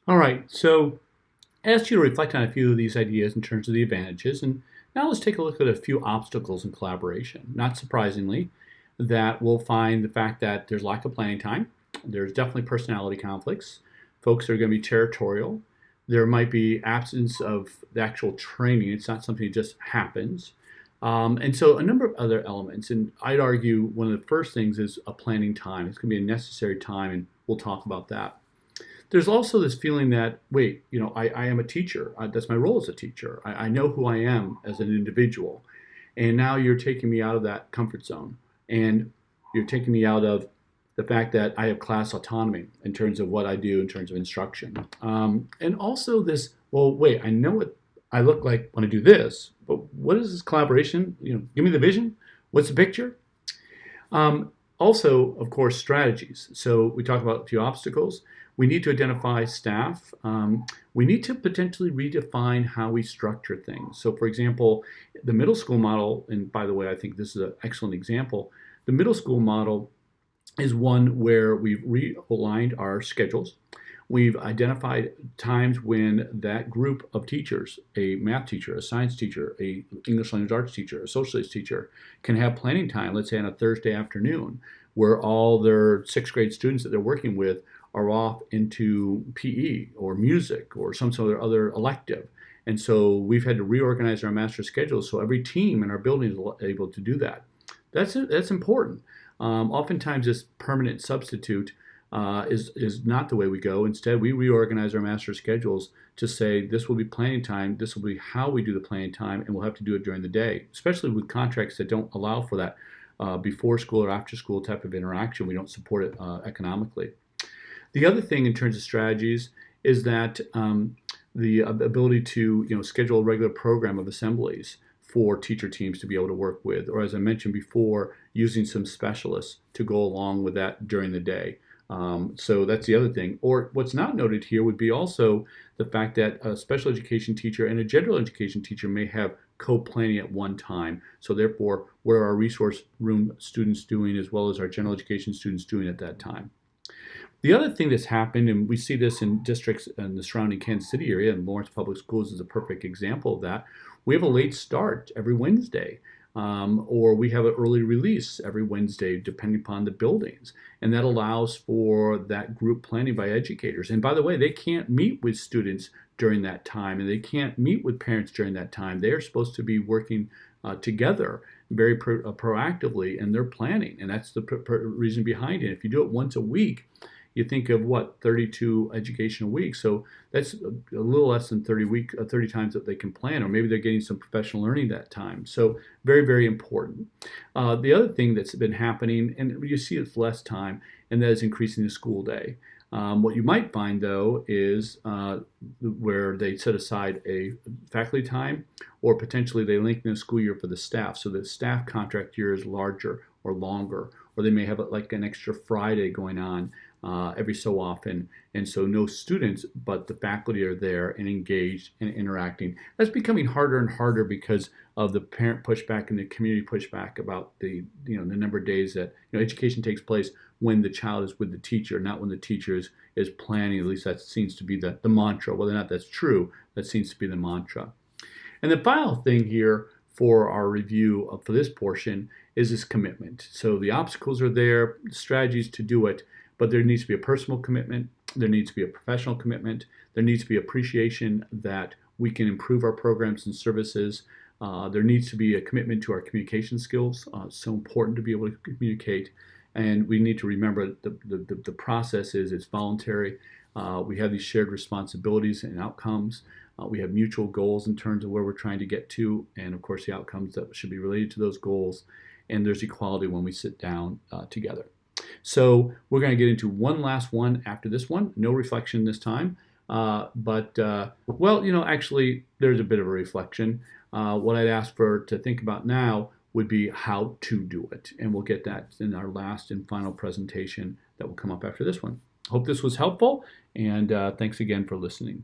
All right, so I asked you to reflect on a few of these ideas in terms of the advantages, and now let's take a look at a few obstacles in collaboration. Not surprisingly, that we'll find the fact that there's lack of planning time, there's definitely personality conflicts, folks are going to be territorial, there might be absence of the actual training, it's not something that just happens. And so a number of other elements, and I'd argue one of the first things is a planning time. It's going to be a necessary time, and we'll talk about that. There's also this feeling that, wait, I am a teacher. That's my role as a teacher. I know who I am as an individual. And now you're taking me out of that comfort zone. And you're taking me out of the fact that I have class autonomy in terms of what I do in terms of instruction. And also this, well, wait, I know what I look like when I do this, but what is this collaboration? Give me the vision. What's the picture? Also, of course, strategies. So we talk about a few obstacles. We need to identify staff. We need to potentially redefine how we structure things. So, for example, the middle school model, and by the way, I think this is an excellent example. The middle school model is one where we've realigned our schedules. We've identified times when that group of teachers, a math teacher, a science teacher, a English language arts teacher, a social studies teacher, can have planning time, let's say on a Thursday afternoon, where all their sixth grade students that they're working with are off into PE or music or some sort of other elective. And so we've had to reorganize our master schedules so every team in our building is able to do that. That's important. Oftentimes, this permanent substitute is not the way we go. Instead, we reorganize our master schedules to say this will be planning time, this will be how we do the planning time, and we'll have to do it during the day, especially with contracts that don't allow for that before school or after school type of interaction. We don't support it economically. The other thing in terms of strategies is that the ability to schedule a regular program of assemblies for teacher teams to be able to work with, or as I mentioned before, using some specialists to go along with that during the day. So that's the other thing. Or what's not noted here would be also the fact that a special education teacher and a general education teacher may have co-planning at one time. So therefore, what are our resource room students doing as well as our general education students doing at that time? The other thing that's happened, and we see this in districts in the surrounding Kansas City area, and Lawrence Public Schools is a perfect example of that. We have a late start every Wednesday, or we have an early release every Wednesday, depending upon the buildings. And that allows for that group planning by educators. And by the way, they can't meet with students during that time, and they can't meet with parents during that time. They are supposed to be working together very proactively in their planning, and that's the reason behind it. If you do it once a week, you think of 32 educational weeks. So that's a little less than 30 times that they can plan, or maybe they're getting some professional learning that time. So very, very important. The other thing that's been happening, and you see it's less time, and that is increasing the school day. What you might find, though, is where they set aside a faculty time, or potentially they lengthen the school year for the staff, so the staff contract year is larger or longer, or they may have like an extra Friday going on every so often, and so no students, but the faculty are there and engaged and interacting. That's becoming harder and harder because of the parent pushback and the community pushback about the number of days that education takes place when the child is with the teacher, not when the teacher is planning. At least that seems to be the mantra. Whether or not that's true, that seems to be the mantra. And the final thing here for our review for this portion is this commitment. So the obstacles are there, strategies to do it, but there needs to be a personal commitment, there needs to be a professional commitment, there needs to be appreciation that we can improve our programs and services. There needs to be a commitment to our communication skills. It's so important to be able to communicate. And we need to remember the process is it's voluntary. We have these shared responsibilities and outcomes. We have mutual goals in terms of where we're trying to get to, and of course the outcomes that should be related to those goals. And there's equality when we sit down together. So we're going to get into one last one after this one. No reflection this time. Actually, there's a bit of a reflection. What I'd ask to think about now would be how to do it. And we'll get that in our last and final presentation that will come up after this one. Hope this was helpful, and thanks again for listening.